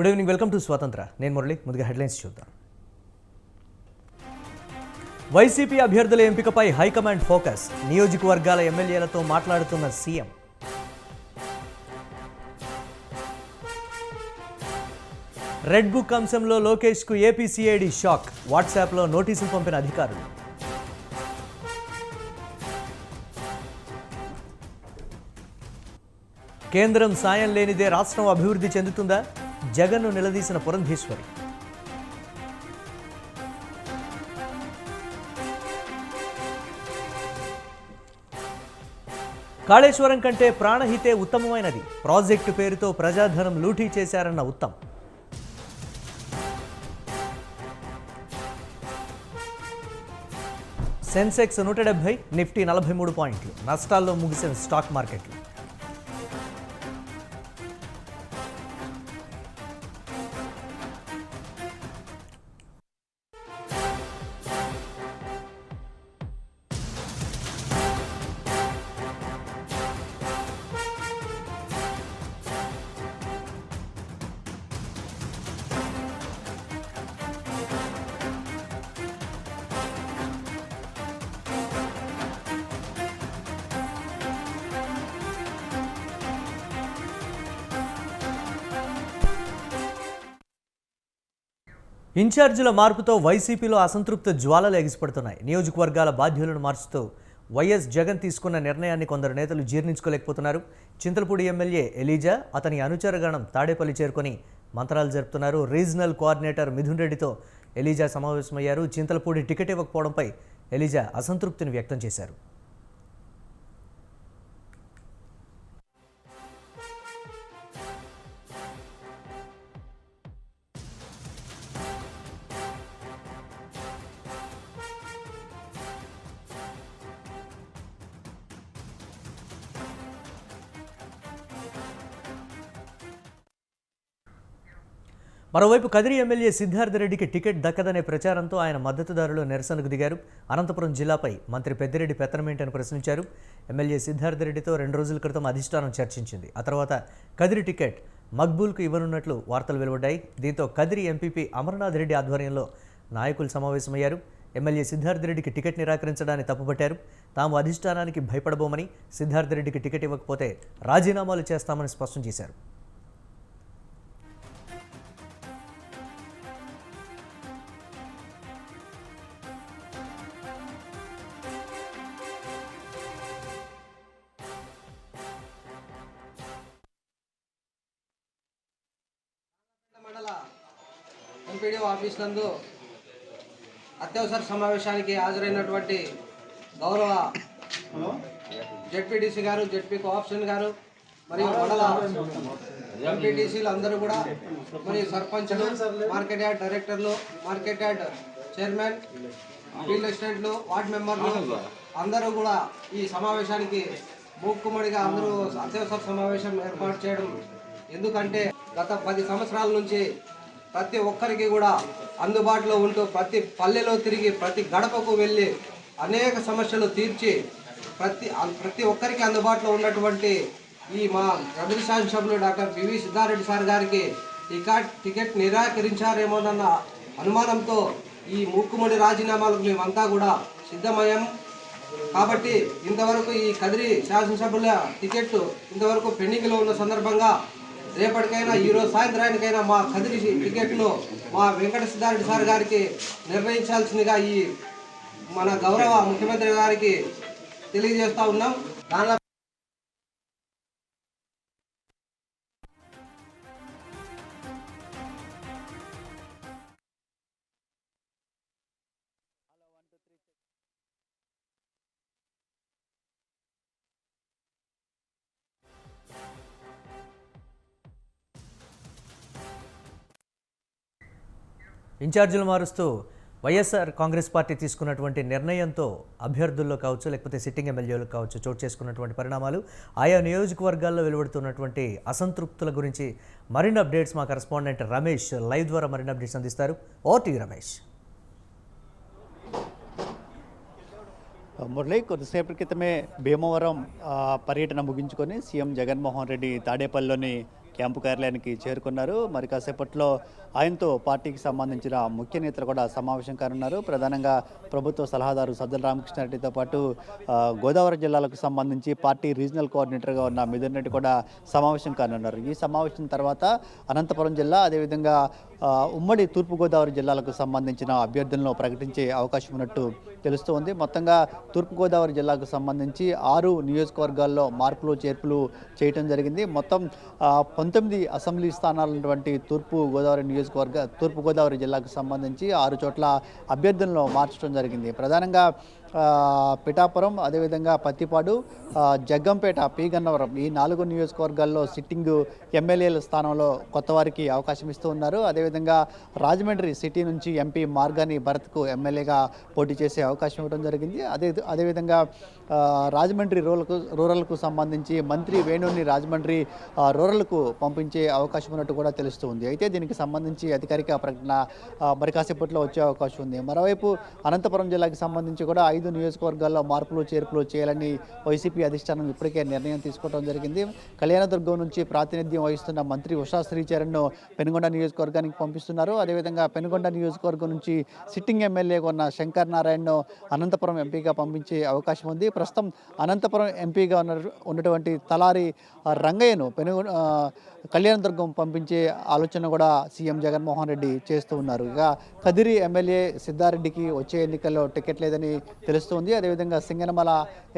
Good evening, welcome to స్వతంత్ర. నేను మురళి. ముందుగా హెడ్లైన్స్ చూద్దాం. వైసీపీ అభ్యర్థుల ఎంపికపై హైకమాండ్ ఫోకస్. నియోజకవర్గాల ఎమ్మెల్యేలతో మాట్లాడుతున్న సీఎం. రెడ్ బుక్ అంశంలో లోకేష్కు ఏపీసీఐడి షాక్. వాట్సాప్లో నోటీసులు పంపిన అధికారులు. కేంద్రం సాయం లేనిదే రాష్ట్రం అభివృద్ధి చెందుతుందా? జగన్ను నిలదీసిన పురంధేశ్వరి. కాళేశ్వరం కంటే ప్రాణహితే ఉత్తమమైనది. ప్రాజెక్టు పేరుతో ప్రజాధనం లూటీ చేశారన్న ఉత్తమ్. సెన్సెక్స్ 170, నిఫ్టీ 43 పాయింట్లు నష్టాల్లో ముగిసిన స్టాక్ మార్కెట్లు. ఇన్ఛార్జీల మార్పుతో వైసీపీలో అసంతృప్త జ్వాలలు ఎగిసిపడుతున్నాయి. నియోజకవర్గాల బాధ్యులను మార్చుతూ వైఎస్ జగన్ తీసుకున్న నిర్ణయాన్ని కొందరు నేతలు జీర్ణించుకోలేకపోతున్నారు. చింతలపూడి ఎమ్మెల్యే ఎలీజా, అతని అనుచరగణం తాడేపల్లి చేరుకొని మంత్రాలు జరుపుతున్నారు. రీజనల్ కోఆర్డినేటర్ మిథున్ రెడ్డితో ఎలీజా సమావేశమయ్యారు. చింతలపూడి టికెట్ ఇవ్వకపోవడంపై ఎలీజా అసంతృప్తిని వ్యక్తం చేశారు. మరోవైపు కదిరి ఎమ్మెల్యే సిద్ధార్థరెడ్డికి టికెట్ దక్కదనే ప్రచారంతో ఆయన మద్దతుదారులు నిరసనకు దిగారు. అనంతపురం జిల్లాపై మంత్రి పెద్దిరెడ్డి పెత్తనమేంటని ప్రశ్నించారు. ఎమ్మెల్యే సిద్ధార్థరెడ్డితో 2 రోజుల క్రితం అధిష్టానం చర్చించింది. ఆ తర్వాత కదిరి టికెట్ మక్బూల్కు ఇవ్వనున్నట్లు వార్తలు వెలువడ్డాయి. దీంతో కదిరి ఎంపీపీ అమర్నాథ్ రెడ్డి ఆధ్వర్యంలో నాయకులు సమావేశమయ్యారు. ఎమ్మెల్యే సిద్ధార్థరెడ్డికి టికెట్ నిరాకరించడాన్ని తప్పుపట్టారు. తాము అధిష్టానానికి భయపడబోమని, సిద్ధార్థరెడ్డికి టికెట్ ఇవ్వకపోతే రాజీనామాలు చేస్తామని స్పష్టం చేశారు. ఎంపీడీఓ ఆఫీస్ నందు అత్యవసర సమావేశానికి హాజరైనటువంటి గౌరవ జెడ్పీటీసీ గారు, జెడ్పీ కోఆప్షన్ గారు మరియు మండల ఎంపీటీసీలు అందరూ కూడా, మరియు సర్పంచ్లు, మార్కెట్ యార్డ్ డైరెక్టర్లు, మార్కెట్ యార్డ్ చైర్మన్, ఫీల్డ్ అసిస్టెంట్లు, వార్డ్ మెంబర్లు అందరూ కూడా ఈ సమావేశానికి మూక్కుమ్మడిగా అందరూ అత్యవసర సమావేశం ఏర్పాటు చేయడం. ఎందుకంటే గత 10 సంవత్సరాల నుంచి ప్రతి ఒక్కరికి కూడా అందుబాటులో ఉంటూ ప్రతి పల్లెలో తిరిగి ప్రతి గడపకు వెళ్ళి అనేక సమస్యలు తీర్చి ప్రతి ఒక్కరికి అందుబాటులో ఉన్నటువంటి ఈ మా కదిరి శాసనసభ్యులు డాక్టర్ పివి సిద్ధారెడ్డి సార్ గారికి టికెట్ నిరాకరించారేమోనన్న అనుమానంతో ఈ మూక్కుమ్మడి రాజీనామాలకు మేమంతా కూడా సిద్ధమయ్యాం. కాబట్టి ఇంతవరకు ఈ కదిరి శాసనసభ్యుల టికెట్ ఇంతవరకు పెండింగ్లో ఉన్న సందర్భంగా రేపటికైనా, ఈరోజు సాయంత్రానికైనా మా కదిరి టికెట్ను మా వెంకట సిద్ధారెడ్డి సార్ గారికి నిర్ణయించాల్సిందిగా ఈ మన గౌరవ ముఖ్యమంత్రి గారికి తెలియజేస్తూ ఉన్నాం. దానిలో ఇన్ఛార్జీలు మారుస్తూ వైఎస్ఆర్ కాంగ్రెస్ పార్టీ తీసుకున్నటువంటి నిర్ణయంతో అభ్యర్థుల్లో కావచ్చు, లేకపోతే సిట్టింగ్ ఎమ్మెల్యేలు కావచ్చు చోటు చేసుకున్నటువంటి పరిణామాలు, ఆయా నియోజకవర్గాల్లో వెలువడుతున్నటువంటి అసంతృప్తుల గురించి మరిన్ని అప్డేట్స్ మా కరెస్పాండెంట్ రమేష్ లైవ్ ద్వారా మరిన్ని అప్డేట్స్ అందిస్తారు. ఓటీ రమేష్. మురళి, కొద్దిసేపటి క్రితమే భీమవరం పర్యటన ముగించుకొని సీఎం జగన్మోహన్ రెడ్డి తాడేపల్లిలోని క్యాంపు కార్యాలయానికి చేరుకున్నారు. మరి కాసేపట్లో ఆయనతో పార్టీకి సంబంధించిన ముఖ్య నేతలు కూడా సమావేశం కానున్నారు. ప్రధానంగా ప్రభుత్వ సలహాదారు సజ్జల రామకృష్ణారెడ్డితో పాటు గోదావరి జిల్లాలకు సంబంధించి పార్టీ రీజనల్ కోఆర్డినేటర్గా ఉన్న మిథున్ రెడ్డి కూడా సమావేశం కానున్నారు. ఈ సమావేశం తర్వాత అనంతపురం జిల్లా అదేవిధంగా ఉమ్మడి తూర్పుగోదావరి జిల్లాలకు సంబంధించిన అభ్యర్థులను ప్రకటించే అవకాశం ఉన్నట్టు తెలుస్తోంది. మొత్తంగా తూర్పుగోదావరి జిల్లాకు సంబంధించి 6 నియోజకవర్గాల్లో మార్పులు చేర్పులు చేయటం జరిగింది. మొత్తం 19 అసెంబ్లీ స్థానాలు ఉన్నటువంటి తూర్పుగోదావరి జిల్లాకు సంబంధించి 6 చోట్ల అభ్యర్థులను మార్చడం జరిగింది. ప్రధానంగా పిఠాపురం, అదేవిధంగా పత్తిపాడు, జగ్గంపేట, పి గన్నవరం ఈ 4 నియోజకవర్గాల్లో సిట్టింగ్ ఎమ్మెల్యేల స్థానంలో కొత్త వారికి అవకాశం ఇస్తూ ఉన్నారు. అదేవిధంగా రాజమండ్రి సిటీ నుంచి ఎంపీ మార్గాని భరత్కు ఎమ్మెల్యేగా పోటీ చేసే అవకాశం ఇవ్వడం జరిగింది. అదేవిధంగా రాజమండ్రి రూరల్కు సంబంధించి మంత్రి వేణుని రాజమండ్రి రూరల్కు పంపించే అవకాశం ఉన్నట్టు కూడా తెలుస్తుంది. అయితే దీనికి సంబంధించి అధికారిక ప్రకటన మరి కాసేపట్లో వచ్చే అవకాశం ఉంది. మరోవైపు అనంతపురం జిల్లాకి సంబంధించి కూడా 5 నియోజకవర్గాల్లో మార్పులు చేర్పులు చేయాలని వైసీపీ అధిష్టానం ఇప్పటికే నిర్ణయం తీసుకోవడం జరిగింది. కళ్యాణదుర్గం నుంచి ప్రాతినిధ్యం వహిస్తున్న మంత్రి ఉషా శ్రీచరణ్ను పెనుగొండ నియోజకవర్గానికి పంపిస్తున్నారు. అదేవిధంగా పెనుగొండ నియోజకవర్గం నుంచి సిట్టింగ్ ఎమ్మెల్యేగా ఉన్న శంకర్ నారాయణను అనంతపురం ఎంపీగా పంపించే అవకాశం ఉంది. ప్రస్తుతం అనంతపురం ఎంపీగా ఉన్నటువంటి తలారి రంగయ్యను కళ్యాణదుర్గం పంపించే ఆలోచన కూడా సీఎం జగన్మోహన్ రెడ్డి చేస్తూ ఉన్నారు. ఇక కదిరి ఎమ్మెల్యే సిద్ధారెడ్డికి వచ్చే ఎన్నికల్లో టికెట్ లేదని తెలుస్తుంది. అదేవిధంగా సింగనమల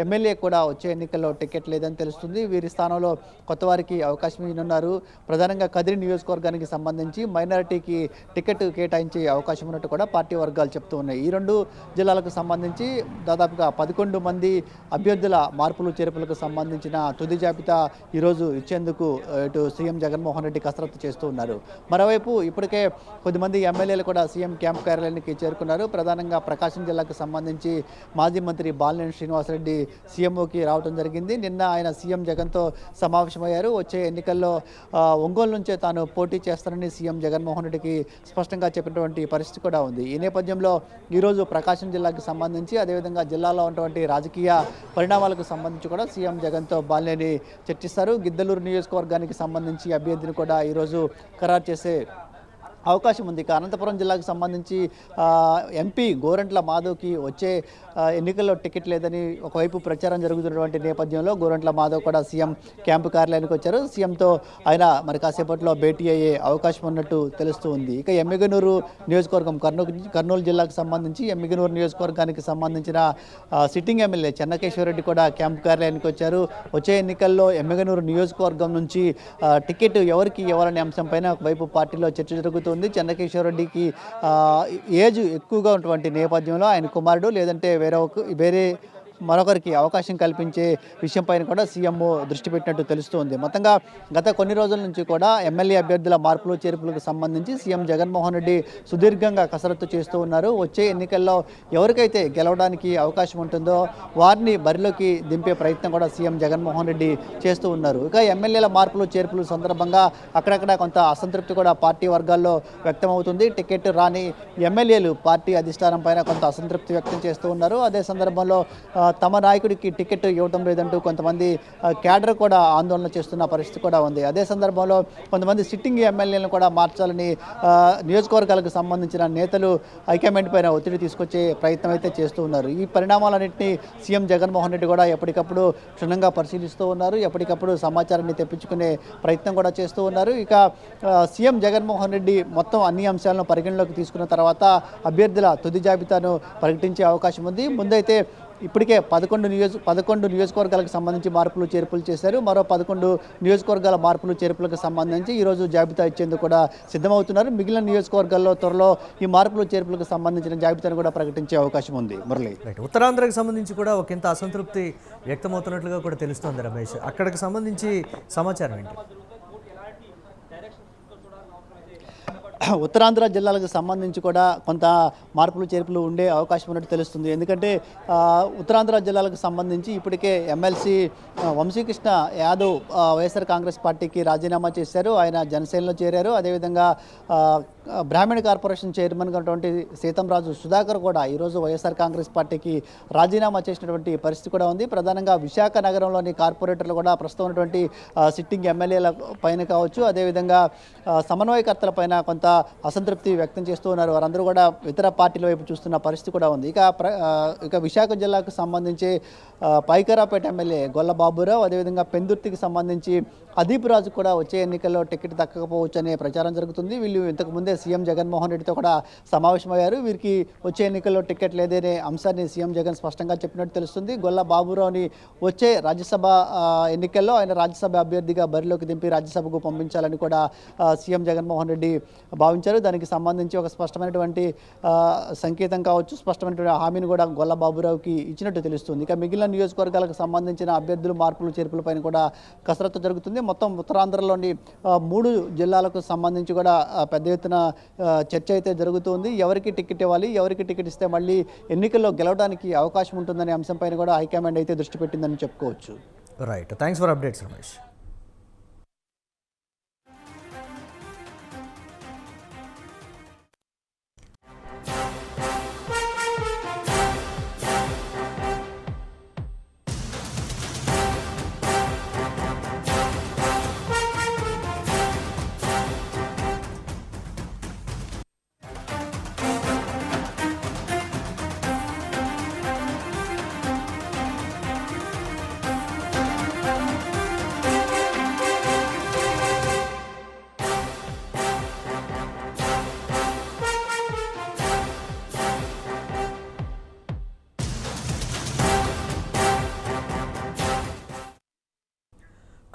ఎమ్మెల్యే కూడా వచ్చే ఎన్నికల్లో టికెట్ లేదని తెలుస్తుంది. వీరి స్థానంలో కొత్త వారికి అవకాశం ఇవ్వనున్నారు. ప్రధానంగా కదిరి నియోజకవర్గానికి సంబంధించి మైనారిటీకి టికెట్ కేటాయించే అవకాశం ఉన్నట్టు కూడా పార్టీ వర్గాలు చెప్తూ ఉన్నాయి. ఈ 2 జిల్లాలకు సంబంధించి దాదాపుగా 11 మంది అభ్యర్థుల మార్పులు చేర్పులకు సంబంధించిన తుది జాబితా ఈరోజు ఇచ్చేందుకు ఇటు సీఎం జగన్మోహన్ రెడ్డి కసరత్తు చేస్తూ ఉన్నారు. మరోవైపు ఇప్పటికే కొద్దిమంది ఎమ్మెల్యేలు కూడా సీఎం క్యాంప్ కార్యాలయానికి చేరుకున్నారు. ప్రధానంగా ప్రకాశం జిల్లాకు సంబంధించి మాజీ మంత్రి బాలినేని శ్రీనివాసరెడ్డి సీఎంఓకి రావడం జరిగింది. నిన్న ఆయన సీఎం జగన్తో సమావేశమయ్యారు. వచ్చే ఎన్నికల్లో ఒంగోలు నుంచే తాను పోటీ చేస్తానని సీఎం జగన్మోహన్ రెడ్డికి స్పష్టంగా చెప్పినటువంటి పరిస్థితి కూడా ఉంది. ఈ నేపథ్యంలో ఈరోజు ప్రకాశం జిల్లాకు సంబంధించి అదేవిధంగా జిల్లాలో ఉన్నటువంటి రాజకీయ పరిణామాలకు సంబంధించి కూడా సీఎం జగన్తో బాలినేని చర్చిస్తారు. గిద్దలూరు నియోజకవర్గానికి సంబంధించి అభ్యర్థిని కూడా ఈరోజు ఖరారు చేసే అవకాశం ఉంది. ఇక అనంతపురం జిల్లాకు సంబంధించి ఎంపీ గోరంట్ల మాధవ్కి వచ్చే ఎన్నికల్లో టికెట్ లేదని ఒకవైపు ప్రచారం జరుగుతున్నటువంటి నేపథ్యంలో గోరంట్ల మాధవ్ కూడా సీఎం క్యాంపు కార్యాలయానికి వచ్చారు. సీఎంతో ఆయన మరి కాసేపట్లో భేటీ అయ్యే అవకాశం ఉన్నట్టు తెలుస్తూ ఉంది. ఇక ఎమ్మిగనూరు నియోజకవర్గం కర్నూలు జిల్లాకు సంబంధించి ఎమ్మిగనూరు నియోజకవర్గానికి సంబంధించిన సిట్టింగ్ ఎమ్మెల్యే చెన్నకేశ్వరరెడ్డి కూడా క్యాంపు కార్యాలయానికి వచ్చారు. వచ్చే ఎన్నికల్లో ఎమ్మిగనూరు నియోజకవర్గం నుంచి టికెట్ ఎవరికి ఇవ్వాలనే అంశంపైన ఒకవైపు పార్టీలో చర్చ జరుగుతుంది. చెన్నకేశ్వరరెడ్డికి ఏజ్ ఎక్కువగా ఉన్నటువంటి నేపథ్యంలో ఆయన కుమారుడు లేదంటే వేరే మరొకరికి అవకాశం కల్పించే విషయంపైన కూడా సీఎం దృష్టి పెట్టినట్టు తెలుస్తోంది. మొత్తంగా గత కొన్ని రోజుల నుంచి కూడా ఎమ్మెల్యే అభ్యర్థుల మార్పులు చేర్పులకు సంబంధించి సీఎం జగన్మోహన్ రెడ్డి సుదీర్ఘంగా కసరత్తు చేస్తూ ఉన్నారు. వచ్చే ఎన్నికల్లో ఎవరికైతే గెలవడానికి అవకాశం ఉంటుందో వారిని బరిలోకి దింపే ప్రయత్నం కూడా సీఎం జగన్మోహన్ రెడ్డి చేస్తూ ఉన్నారు. ఇక ఎమ్మెల్యేల మార్పులు చేర్పులు సందర్భంగా అక్కడక్కడ కొంత అసంతృప్తి కూడా పార్టీ వర్గాల్లో వ్యక్తమవుతుంది. టికెట్ రాని ఎమ్మెల్యేలు పార్టీ అధిష్టానం పైన కొంత అసంతృప్తి వ్యక్తం చేస్తూ ఉన్నారు. అదే సందర్భంలో తమ నాయకుడికి టికెట్ ఇవ్వడం లేదంటూ కొంతమంది క్యాడర్ కూడా ఆందోళన చేస్తున్న పరిస్థితి కూడా ఉంది. అదే సందర్భంలో కొంతమంది సిట్టింగ్ ఎమ్మెల్యేలను కూడా మార్చాలని నియోజకవర్గాలకు సంబంధించిన నేతలు హైకమాండ్ పైన ఒత్తిడి తీసుకొచ్చే ప్రయత్నం అయితే చేస్తూ ఉన్నారు. ఈ పరిణామాలన్నింటినీ సీఎం జగన్మోహన్ రెడ్డి కూడా ఎప్పటికప్పుడు క్షుణ్ణంగా పరిశీలిస్తూ ఉన్నారు. ఎప్పటికప్పుడు సమాచారాన్ని తెప్పించుకునే ప్రయత్నం కూడా చేస్తూ ఉన్నారు. ఇక సీఎం జగన్మోహన్ రెడ్డి మొత్తం అన్ని అంశాలను పరిగణలోకి తీసుకున్న తర్వాత అభ్యర్థుల తుది జాబితాను ప్రకటించే అవకాశం ఉంది. ముందైతే ఇప్పటికే 11 నియోజకవర్గాలకు సంబంధించి మార్పులు చేర్పులు చేశారు. మరో 11 నియోజకవర్గాల మార్పులు చేర్పులకు సంబంధించి ఈరోజు జాబితా ఇచ్చేందుకు కూడా సిద్ధమవుతున్నారు. మిగిలిన నియోజకవర్గాల్లో త్వరలో ఈ మార్పులు చేర్పులకు సంబంధించిన జాబితాను కూడా ప్రకటించే అవకాశం ఉంది. మురళి, ఉత్తరాంధ్రకు సంబంధించి కూడా ఒకంత అసంతృప్తి వ్యక్తమవుతున్నట్లుగా కూడా తెలుస్తోంది రమేష్. అక్కడికి సంబంధించి సమాచారం ఏంటి? ఉత్తరాంధ్ర జిల్లాలకు సంబంధించి కూడా కొంత మార్పులు చేర్పులు ఉండే అవకాశం ఉన్నట్టు తెలుస్తుంది. ఎందుకంటే ఉత్తరాంధ్ర జిల్లాలకు సంబంధించి ఇప్పటికే ఎమ్మెల్సీ వంశీకృష్ణ యాదవ్ వైఎస్ఆర్ కాంగ్రెస్ పార్టీకి రాజీనామా చేశారు. ఆయన జనసేనలో చేరారు. అదేవిధంగా బ్రాహ్మణ కార్పొరేషన్ చైర్మన్గా ఉన్నటువంటి సీతంరాజు సుధాకర్ కూడా ఈరోజు వైఎస్ఆర్ కాంగ్రెస్ పార్టీకి రాజీనామా చేసినటువంటి పరిస్థితి కూడా ఉంది. ప్రధానంగా విశాఖ నగరంలోని కార్పొరేటర్లు కూడా ప్రస్తుతం ఉన్నటువంటి సిట్టింగ్ ఎమ్మెల్యేల పైన కావచ్చు, అదేవిధంగా సమన్వయకర్తల పైన కొంత అసంతృప్తి వ్యక్తం చేస్తూ ఉన్నారు. వారందరూ కూడా ఇతర పార్టీల వైపు చూస్తున్న పరిస్థితి కూడా ఉంది. ఇక విశాఖ జిల్లాకు సంబంధించి పైకరాపేట ఎమ్మెల్యే గొల్ల బాబురావు, అదేవిధంగా పెందుర్తికి సంబంధించి అదీప్ రాజు కూడా వచ్చే ఎన్నికల్లో టికెట్ దక్కకపోవచ్చు అనే ప్రచారం జరుగుతుంది. వీళ్ళు ఇంతకు ముందే సీఎం జగన్మోహన్ రెడ్డితో కూడా సమావేశమయ్యారు. వీరికి వచ్చే ఎన్నికల్లో టికెట్ లేదనే అంశాన్ని సీఎం జగన్ స్పష్టంగా చెప్పినట్టు తెలుస్తుంది. గొల్ల బాబురావుని వచ్చే రాజ్యసభ ఎన్నికల్లో ఆయన రాజ్యసభ అభ్యర్థిగా బరిలోకి దింపి రాజ్యసభకు పంపించాలని కూడా సీఎం జగన్మోహన్ రెడ్డి భావించారు. దానికి సంబంధించి ఒక స్పష్టమైనటువంటి సంకేతం కావచ్చు, స్పష్టమైనటువంటి హామీని కూడా గొల్ల బాబురావుకి ఇచ్చినట్టు తెలుస్తుంది. ఇక మిగిలిన నియోజకవర్గాలకు సంబంధించిన అభ్యర్థులు మార్పులు చేర్పులపైన కూడా కసరత్తు జరుగుతుంది. మొత్తం ఉత్తరాంధ్రలోని 3 జిల్లాలకు సంబంధించి కూడా పెద్ద ఎత్తున చర్చ అయితే జరుగుతుంది. ఎవరికి టికెట్ ఇవ్వాలి, ఎవరికి టికెట్ ఇస్తే మళ్ళీ ఎన్నికల్లో గెలవడానికి అవకాశం ఉంటుందనే అంశంపైన కూడా హైకమాండ్ అయితే దృష్టి పెట్టిందని చెప్పుకోవచ్చు. Right, thanks for updates Ramesh.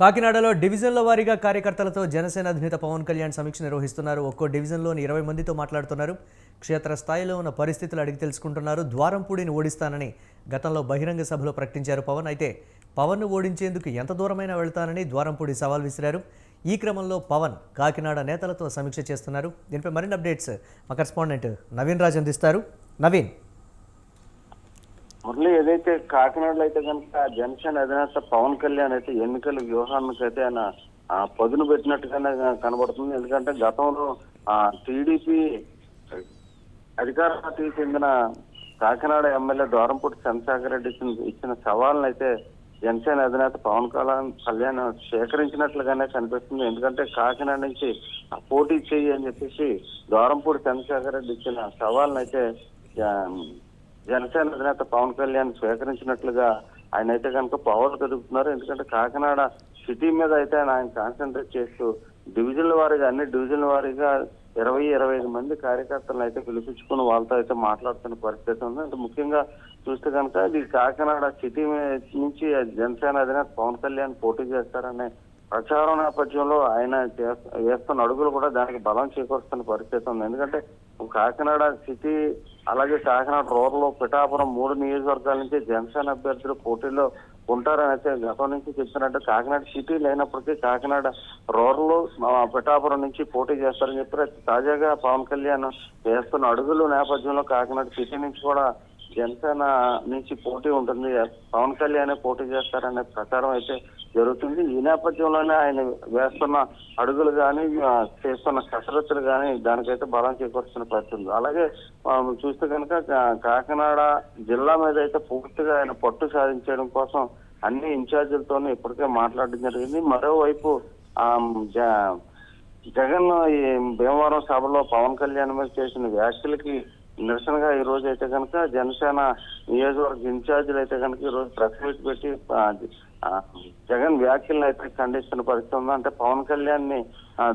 కాకినాడలో డివిజన్ల వారీగా కార్యకర్తలతో జనసేన అధినేత పవన్ కళ్యాణ్ సమీక్ష నిర్వహిస్తున్నారు. ఒక్కో డివిజన్లోని 20 మందితో మాట్లాడుతున్నారు. క్షేత్రస్థాయిలో ఉన్న పరిస్థితులు అడిగి తెలుసుకుంటున్నారు. ద్వారంపూడిని ఓడిస్తానని గతంలో బహిరంగ సభలో ప్రకటించారు పవన్. అయితే పవన్ను ఓడించేందుకు ఎంత దూరమైనా వెళ్తానని ద్వారంపూడి సవాల్ విసిరారు. ఈ క్రమంలో పవన్ కాకినాడ నేతలతో సమీక్ష చేస్తున్నారు. దీనిపై మరిన్ని అప్డేట్స్ మా కరెస్పాండెంట్ నవీన్ రాజ్ అందిస్తారు. నవీన్, మురళి, ఏదైతే కాకినాడలో అయితే కనుక జనసేన అధినేత పవన్ కళ్యాణ్ అయితే ఎన్నికల వ్యూహానికి అయితే ఆయన పదును పెట్టినట్టుగానే కనబడుతుంది. ఎందుకంటే గతంలో టీడీపీ అధికార పార్టీకి చెందిన కాకినాడ ఎమ్మెల్యే ద్వారంపూడి చంద్రశేఖర్ రెడ్డి ఇచ్చిన సవాళ్ళను అయితే జనసేన అధినేత పవన్ కళ్యాణ్ స్వీకరించినట్లుగానే కనిపిస్తుంది. ఎందుకంటే కాకినాడ నుంచి పోటీ చేయి అని చెప్పేసి ద్వారంపూడి చంద్రశేఖర్ రెడ్డి ఇచ్చిన సవాళ్ళను అయితే జనసేన అధినేత పవన్ కళ్యాణ్ స్వీకరించినట్లుగా ఆయన అయితే కనుక పవర్ కదుపుతున్నారు. ఎందుకంటే కాకినాడ సిటీ మీద అయితే ఆయన కాన్సన్ట్రేట్ చేస్తూ డివిజన్ల వారీగా అన్ని డివిజన్ల వారీగా 20-25 మంది కార్యకర్తలను అయితే పిలిపించుకుని వాళ్ళతో అయితే మాట్లాడుతున్న పరిస్థితి ఉంది. అంటే ముఖ్యంగా చూస్తే కనుక ఇది కాకినాడ సిటీ నుంచి జనసేన అధినేత పవన్ కళ్యాణ్ పోటీ చేస్తారనే ప్రచారం నేపథ్యంలో ఆయన వేస్తున్న అడుగులు కూడా దానికి బలం చేకూరుస్తున్న పరిస్థితి ఉంది. ఎందుకంటే కాకినాడ సిటీ అలాగే కాకినాడ రూరల్, పిఠాపురం 3 నియోజకవర్గాల నుంచి జనసేన అభ్యర్థులు పోటీలో ఉంటారని అయితే గతం నుంచి చెప్తున్నట్టు కాకినాడ సిటీ లేనప్పటికీ కాకినాడ రూరల్, పిఠాపురం నుంచి పోటీ చేస్తారని చెప్పి తాజాగా పవన్ కళ్యాణ్ వేస్తున్న అడుగులు నేపథ్యంలో కాకినాడ సిటీ నుంచి కూడా జనసేన నుంచి పోటీ ఉంటుంది, పవన్ కళ్యాణ్ పోటీ చేస్తారనే ప్రచారం అయితే జరుగుతుంది. ఈ నేపథ్యంలోనే ఆయన వేస్తున్న అడుగులు కానీ చేస్తున్న కసరత్తులు కానీ దానికైతే బలం చేకూరుస్తున్న పరిస్థితి. అలాగే చూస్తే కనుక కాకినాడ జిల్లా మీద అయితే పూర్తిగా ఆయన పట్టు సాధించడం కోసం అన్ని ఇన్ఛార్జీలతోనూ ఇప్పటికే మాట్లాడడం జరిగింది. మరోవైపు జగన్ ఈ భీమవరం సభలో పవన్ కళ్యాణ్ మీద చేసిన వ్యాఖ్యలకి నిరసనగా ఈ రోజు అయితే కనుక జనసేన నియోజకవర్గ ఇన్ఛార్జీలు అయితే కనుక ఈ రోజు ప్రెస్ మీట్ పెట్టి జగన్ వ్యాఖ్యలను అయితే ఖండిస్తున్న పరిస్థితి ఉంది. అంటే పవన్ కళ్యాణ్ ని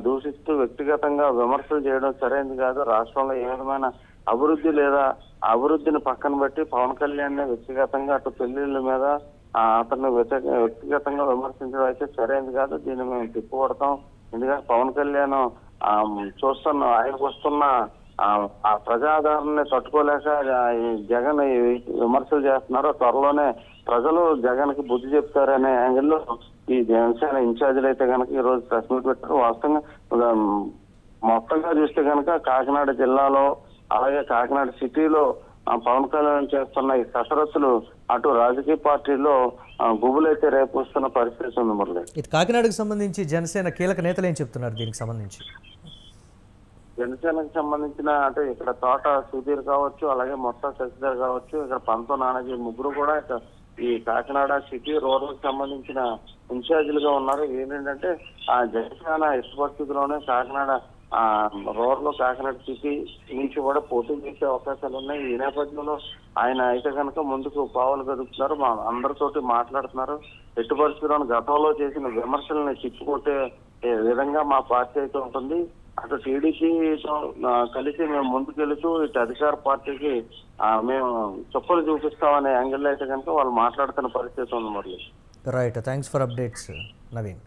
దూషిస్తూ వ్యక్తిగతంగా విమర్శలు చేయడం సరైనది కాదు. రాష్ట్రంలో ఏ విధమైన అభివృద్ధి లేదా అభివృద్ధిని పక్కన పెట్టి పవన్ కళ్యాణ్ ని వ్యక్తిగతంగా అటు పెళ్లిళ్ళ మీద అతన్ని వ్యక్తిగతంగా విమర్శించడం అయితే సరైనది కాదు. దీన్ని మేము తిప్పుకొడతాం. ఎందుకంటే పవన్ కళ్యాణ్ చూస్తున్న ఆయనకు వస్తున్న ఆ ప్రజాదరణని తట్టుకోలేక జగన్ విమర్శలు చేస్తున్నారు. త్వరలోనే ప్రజలు జగన్ కి బుద్ధి చెప్తారనే యాంగిల్లో ఈ జనసేన ఇన్ఛార్జీలు అయితే కనుక ఈ రోజు ప్రెస్ మీట్ పెట్టారు. వాస్తవంగా మొత్తంగా చూస్తే కనుక కాకినాడ జిల్లాలో అలాగే కాకినాడ సిటీలో పవన్ కళ్యాణ్ చేస్తున్న ఈ కసరత్తులు అటు రాజకీయ పార్టీల్లో గుబులైతే రేపుస్తున్న పరిస్థితి ఉంది. మురళి, ఇది కాకినాడకు సంబంధించి జనసేన కీలక నేతలు ఏం చెప్తున్నారు దీనికి సంబంధించి? జనసేనకు సంబంధించిన అంటే ఇక్కడ తోట సుధీర్ కావచ్చు, అలాగే మొత్తం శశిధర్ కావచ్చు, ఇక్కడ పంతో నానాజీ ముగ్గురు కూడా ఈ కాకినాడ సిటీ రూరల్ సంబంధించిన ఇన్ఛార్జీలుగా ఉన్నారు. ఏంటంటే ఆ జనసేన ఎట్టి పరిస్థితుల్లోనే కాకినాడ రూరల్ కాకినాడ సిటీ నుంచి కూడా పోటీ చేసే అవకాశాలు ఉన్నాయి. ఈ నేపథ్యంలో ఆయన అయితే కనుక ముందుకు పావులు కదుపుతున్నారు, మా అందరితోటి మాట్లాడుతున్నారు. ఎట్టి పరిస్థితుల్లోనూ గతంలో చేసిన విమర్శలను తిప్పుకొట్టే విధంగా మా పార్టీ అయితే ఉంటుంది. అటు టీడీపీతో కలిసి మేము ముందుకెళ్తూ ఇటు అధికార పార్టీకి మేము చెప్పులు చూపిస్తామనే యాంగిల్లో అయితే కనుక వాళ్ళు మాట్లాడుతున్న పరిస్థితి ఉంది. మరి right, thanks for updates Naveen.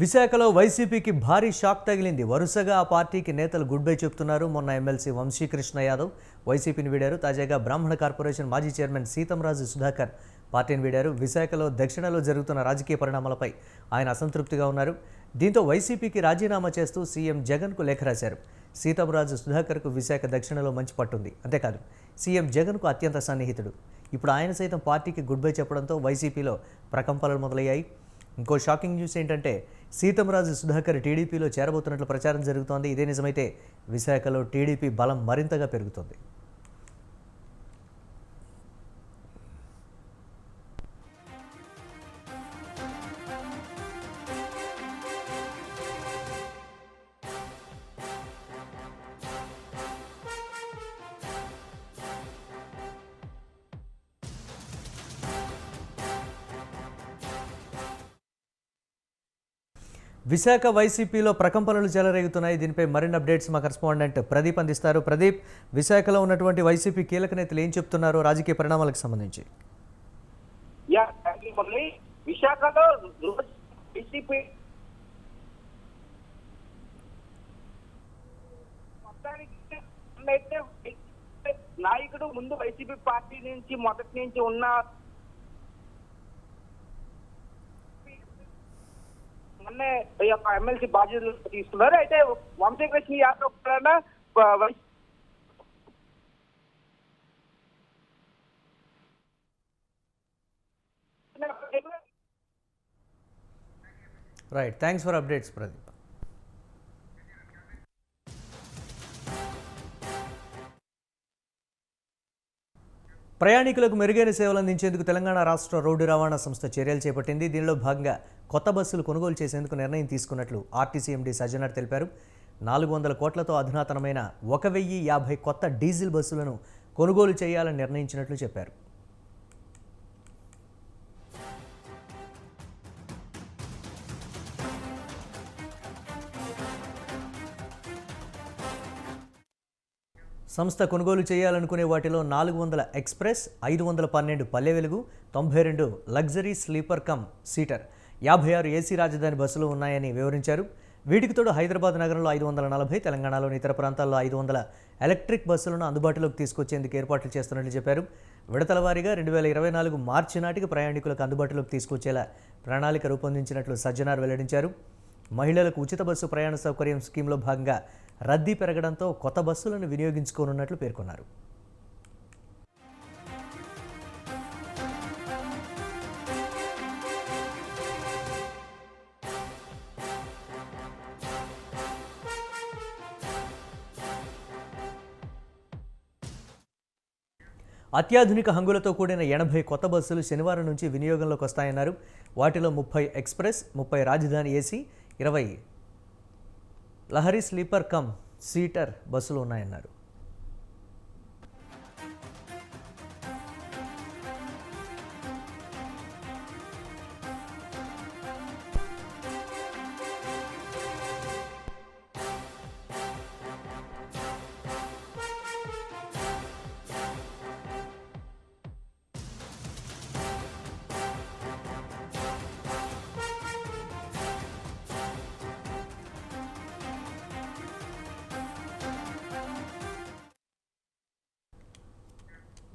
విశాఖలో వైసీపీకి భారీ షాక్ తగిలింది. వరుసగా ఆ పార్టీకి నేతలు గుడ్ బై చెప్తున్నారు. మొన్న ఎమ్మెల్సీ వంశీకృష్ణ యాదవ్ వైసీపీని వీడారు. తాజాగా బ్రాహ్మణ కార్పొరేషన్ మాజీ చైర్మన్ సీతంరాజు సుధాకర్ పార్టీని వీడారు. విశాఖలో దక్షిణలో జరుగుతున్న రాజకీయ పరిణామాలపై ఆయన అసంతృప్తిగా ఉన్నారు. దీంతో వైసీపీకి రాజీనామా చేస్తూ సీఎం జగన్కు లేఖ రాశారు. సీతంరాజు సుధాకర్కు విశాఖ దక్షిణలో మంచి పట్టుంది. అంతేకాదు సీఎం జగన్కు అత్యంత సన్నిహితుడు. ఇప్పుడు ఆయన సైతం పార్టీకి గుడ్ బై చెప్పడంతో వైసీపీలో ప్రకంపనలు మొదలయ్యాయి. ఇంకో షాకింగ్ న్యూస్ ఏంటంటే సీతంరాజు సుధాకర్ టీడీపీలో చేరబోతున్నట్లు ప్రచారం జరుగుతోంది. ఇదే నిజమైతే విశాఖలో టీడీపీ బలం మరింతగా పెరుగుతుంది. విశాఖ వైసీపీలో ప్రకంపనలు చెలరేగుతున్నాయి. దీనిపై మరిన్ని అప్డేట్స్ మా కరెస్పాండెంట్ ప్రదీప్ అందిస్తారు. ప్రదీప్, విశాఖలో ఉన్నటువంటి వైసీపీ కీలక నేతలు ఏం చెప్తున్నారు రాజకీయ పరిణామాలకు సంబంధించి? విశాఖలో వైసీపీ నాయకుడు ముందు వైసీపీ పార్టీ నుంచి మొదటి నుంచి ఉన్న మొన్నే ఎమ్మెల్సీ బాధ్యతలు తీసుకున్నారు. అయితే వంశీకృష్ణ యాదవ్ కూడా right, thanks for updates Pradeep. ప్రయాణికులకు మెరుగైన సేవలు అందించేందుకు తెలంగాణ రాష్ట్ర రోడ్డు రవాణా సంస్థ చర్యలు చేపట్టింది. దీనిలో భాగంగా కొత్త బస్సులు కొనుగోలు చేసేందుకు నిర్ణయం తీసుకున్నట్లు ఆర్టీసీ ఎండీ సజ్జనార్ తెలిపారు. 400 కోట్లతో అధునాతనమైన 1050 కొత్త డీజిల్ బస్సులను కొనుగోలు చేయాలని నిర్ణయించినట్లు చెప్పారు. సంస్థ కొనుగోలు చేయాలనుకునే వాటిలో 400 express, 512 Palle Velugu, 92 luxury sleeper come seater, 56 AC రాజధాని బస్సులు ఉన్నాయని వివరించారు. వీటికి తోడు హైదరాబాద్ నగరంలో 540, తెలంగాణలోని ఇతర ప్రాంతాల్లో 500 ఎలక్ట్రిక్ బస్సులను అందుబాటులోకి తీసుకొచ్చేందుకు ఏర్పాట్లు చేస్తున్నట్లు చెప్పారు. విడతల వారీగా 2024 మార్చి నాటికి ప్రయాణికులకు అందుబాటులోకి తీసుకొచ్చేలా ప్రణాళిక రూపొందించినట్లు సజ్జనార్ వెల్లడించారు. మహిళలకు ఉచిత బస్సు ప్రయాణ సౌకర్యం స్కీమ్లో భాగంగా రద్దీ పెరగడంతో కొత్త బస్సులను వినియోగించుకోనున్నట్లు పేర్కొన్నారు. అత్యాధునిక హంగులతో కూడిన 80 కొత్త బస్సులు శనివారం నుంచి వినియోగంలోకి వస్తాయన్నారు. వాటిలో 30 ఎక్స్ప్రెస్, 30 రాజధాని ఏసీ, 20 లహరీ స్లీపర్ కమ్ సీటర్ బస్సులు ఉన్నాయన్నారు.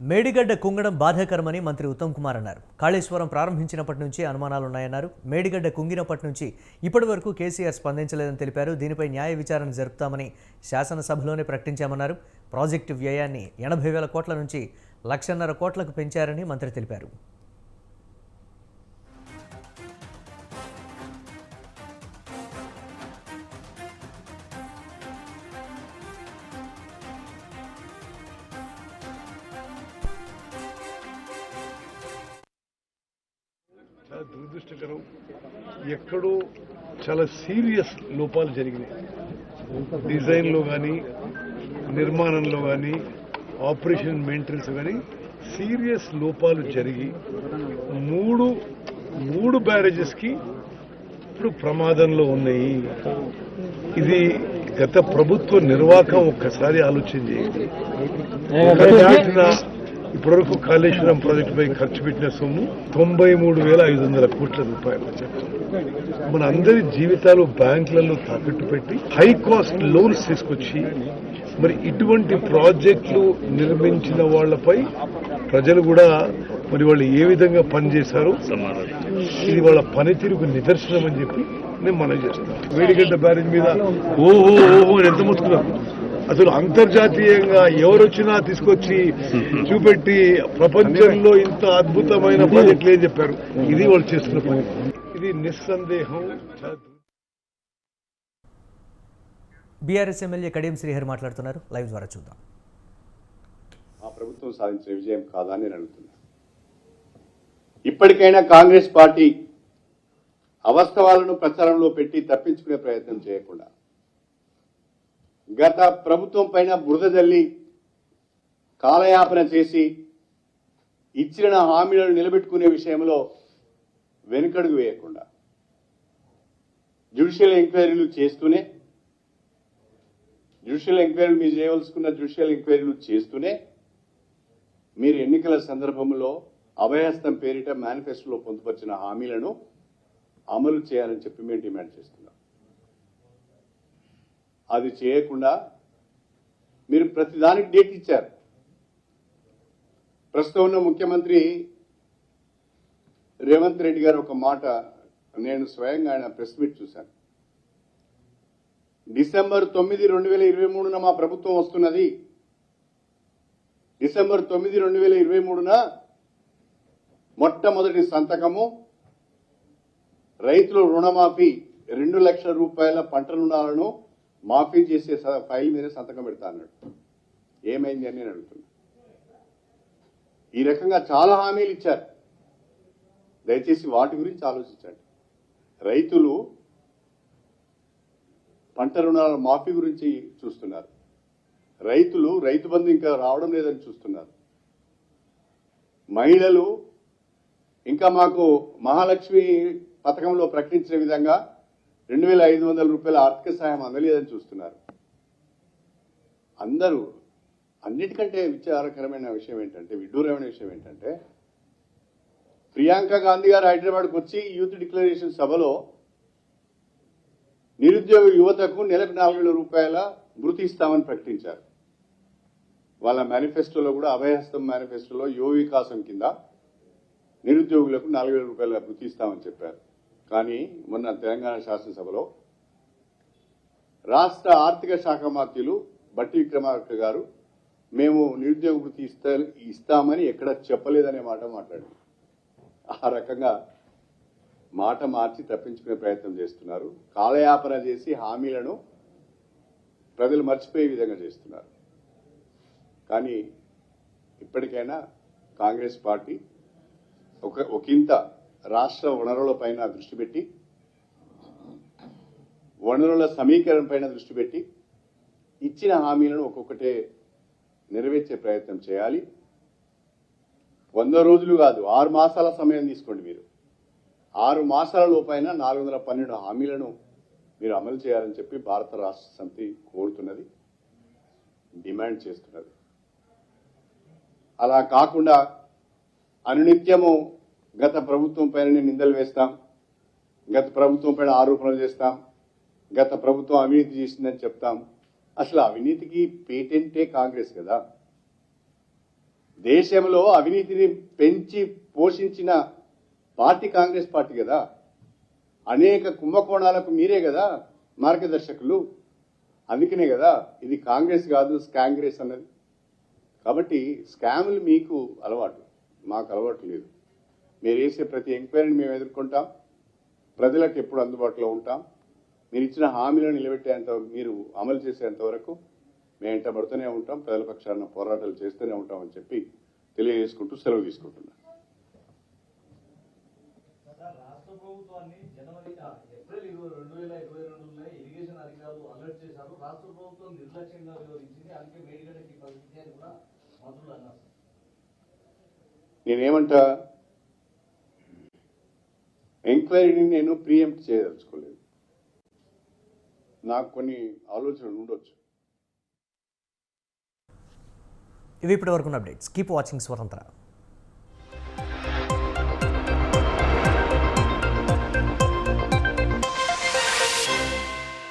మేడిగడ్డ కుంగడం బాధాకరమని మంత్రి ఉత్తమ్ కుమార్ అన్నారు. కాళేశ్వరం ప్రారంభించినప్పటి నుంచి అనుమానాలున్నాయన్నారు. మేడిగడ్డ కుంగినప్పటి నుంచి ఇప్పటి వరకు కేసీఆర్ స్పందించలేదని తెలిపారు. దీనిపై న్యాయ విచారణ జరుపుతామని శాసనసభలోనే ప్రకటించామన్నారు. ప్రాజెక్టు వ్యయాన్ని 80,000 కోట్ల నుంచి 1,50,000 కోట్లకు పెంచారని మంత్రి తెలిపారు. చాలా దురదృష్టకరం. ఎక్కడో చాలా సీరియస్ లోపాలు జరిగినాయి. డిజైన్లో కానీ, నిర్మాణంలో కానీ, ఆపరేషన్ మెయింటెనెన్స్ కానీ సీరియస్ లోపాలు జరిగి మూడు బ్యారేజెస్కి ఇప్పుడు ప్రమాదంలో ఉన్నాయి. ఇది గత ప్రభుత్వ నిర్వాహకం ఒక్కసారి ఆలోచన చేయండి. ఇప్పటివరకు కాళేశ్వరం ప్రాజెక్టుపై ఖర్చు పెట్టిన సొమ్ము 93,500 కోట్ల రూపాయలు. మన అందరి జీవితాలు బ్యాంకులలో తాకట్టు పెట్టి హై కాస్ట్ లోన్స్ తీసుకొచ్చి మరి ఇటువంటి ప్రాజెక్టులు నిర్మించిన వాళ్లపై ప్రజలు కూడా మరి వాళ్ళు ఏ విధంగా పనిచేశారో ఇది వాళ్ళ పనితీరుకు నిదర్శనం అని చెప్పి నేను మనవి చేస్తాను. వేడిగడ్డ బ్యారేజ్ మీద ఓహో ఎంత మొత్తుకున్నారు. అసలు అంతర్జాతీయంగా ఎవరొచ్చినా తీసుకొచ్చి చూపెట్టి ప్రపంచంలో ఇంత అద్భుతమైన ప్రాజెక్టులు ఏం చెప్పారు. ఇది వాళ్ళు చేస్తున్న పని. ఇది నిస్సందేహం. బీఆర్ఎస్ ఎమ్మెల్యే కడియం శ్రీహరి మాట్లాడుతున్నారు. లైవ్ ద్వారా చూద్దాం. ఆ ప్రభుత్వం సాధించిన విజయం కాదా అని నేను అడుగుతున్నా. ఇప్పటికైనా కాంగ్రెస్ పార్టీ అవాస్తవాలను ప్రచారంలో పెట్టి తప్పించుకునే ప్రయత్నం చేయకుండా గత ప్రభుత్వం పైన బురద జల్లి కాలయాపన చేసి ఇచ్చిన హామీలను నిలబెట్టుకునే విషయంలో వెనుకడుగు వేయకుండా జ్యుడిషియల్ ఎంక్వైరీలు చేస్తూనే మీరు చేయవలసుకున్న జ్యుడిషియల్ ఎంక్వైరీలు చేస్తూనే మీరు ఎన్నికల సందర్భంలో అభయహస్తం పేరిట మేనిఫెస్టోలో పొందుపరిచిన హామీలను అమలు చేయాలని చెప్పి మేము డిమాండ్ చేస్తున్నాం. అది చేయకుండా మీరు ప్రతిదానికి డేట్ ఇచ్చారు. ప్రస్తుతం ఉన్న ముఖ్యమంత్రి రేవంత్ రెడ్డి గారు ఒక మాట, నేను స్వయంగా ఆయన ప్రెస్ మీట్ చూశాను. డిసెంబర్ 9, 2023 మా ప్రభుత్వం వస్తున్నది. డిసెంబర్ 9, 2023 మొట్టమొదటి సంతకము రైతుల రుణమాఫీ 2 లక్షల రూపాయల పంట రుణాలను మాఫీ చేసే ఫైల్ మీద సంతకం పెడతా అన్నాడు. ఏమైంది అని నేను అడుగుతున్నా. ఈ రకంగా చాలా హామీలు ఇచ్చారు. దయచేసి వాటి గురించి ఆలోచించండి. రైతులు పంట రుణాల మాఫీ గురించి చూస్తున్నారు. రైతులు రైతు బంధు ఇంకా రావడం లేదని చూస్తున్నారు. మహిళలు ఇంకా మాకు మహాలక్ష్మి పథకంలో ప్రకటించిన విధంగా 2,500 రూపాయల ఆర్థిక సాయం అందలేదని చూస్తున్నారు. అందరూ అన్నిటికంటే విచారకరమైన విషయం ఏంటంటే, విడ్డూరమైన విషయం ఏంటంటే, ప్రియాంక గాంధీ గారు హైదరాబాద్కు వచ్చి యూత్ డిక్లరేషన్ సభలో నిరుద్యోగ యువతకు నెలకు 4,000 రూపాయల భృతి ఇస్తామని ప్రకటించారు. వాళ్ళ మేనిఫెస్టోలో కూడా అభయహస్తం మేనిఫెస్టోలో యువ వికాసం కింద నిరుద్యోగులకు 4,000 రూపాయల భృతి ఇస్తామని చెప్పారు. కానీ మొన్న తెలంగాణ శాసనసభలో రాష్ట్ర ఆర్థిక శాఖ మంత్రులు బట్టి విక్రమార్క గారు మేము నిరుద్యోగ భృతి ఇస్తామని ఎక్కడ చెప్పలేదనే మాట మాట్లాడారు. ఆ రకంగా మాట మార్చి తప్పించుకునే ప్రయత్నం చేస్తున్నారు. కాలయాపన చేసి హామీలను ప్రజలు మర్చిపోయే విధంగా చేస్తున్నారు. కానీ ఇప్పటికైనా కాంగ్రెస్ పార్టీ ఒకంత రాష్ట్ర వనరుల పైన దృష్టి పెట్టి, వనరుల సమీకరణ పైన దృష్టి పెట్టి ఇచ్చిన హామీలను ఒక్కొక్కటే నెరవేర్చే ప్రయత్నం చేయాలి. 100 రోజులు కాదు, 6 మాసాల సమయం తీసుకోండి. మీరు 6 మాసాల లోపైన 412 హామీలను మీరు అమలు చేయాలని చెప్పి భారత రాష్ట్ర సమితి కోరుతున్నది, డిమాండ్ చేస్తున్నది. అలా కాకుండా అనునిత్యము గత ప్రభుత్వం పైన నిందలు వేస్తాం, గత ప్రభుత్వం పైన ఆరోపణలు చేస్తాం, గత ప్రభుత్వం అవినీతి చేసిందని చెప్తాం. అసలు అవినీతికి పేటెంటే కాంగ్రెస్ కదా. దేశంలో అవినీతిని పెంచి పోషించిన పార్టీ కాంగ్రెస్ పార్టీ కదా. అనేక కుంభకోణాలకు మీరే కదా మార్గదర్శకులు. అందుకనే కదా ఇది కాంగ్రెస్ కాదు స్కాంగ్రెస్ అన్నది. కాబట్టి స్కాములు మీకు అలవాటు, మాకు అలవాటు లేదు. మీరు వేసే ప్రతి ఎంక్వైరీని మేము ఎదుర్కొంటాం, ప్రజలకు ఎప్పుడు అందుబాటులో ఉంటాం. మీరు ఇచ్చిన హామీలను నిలబెట్టేంత, మీరు అమలు చేసేంత వరకు మేము వెంటబడుతూనే ఉంటాం, ప్రజల పక్షాన పోరాటాలు చేస్తూనే ఉంటామని చెప్పి తెలియజేసుకుంటూ సెలవు తీసుకుంటున్నాం. రాష్ట్ర ప్రభుత్వాన్ని ఏప్రిల్ 2022 ఇరిగేషన్ అధికారులు అలర్ట్ చేశారు. రాష్ట్ర ప్రభుత్వం నిర్లక్ష్యంగా వివరించింది, అందుకే మేడిగడ్డకి పరిస్థితి అని కూడా మంత్రులు అన్నారు. నేనేమంటా, ఎంక్వైరీని నేను ప్రీఎంప్ట్ చేయదలుచుకోలేదు. నాకు కొన్ని ఆలోచనలు ఉండొచ్చు. ఇవి ఇప్పటి వరకు అప్డేట్స్. కీప్ వాచింగ్ స్వతంత్ర.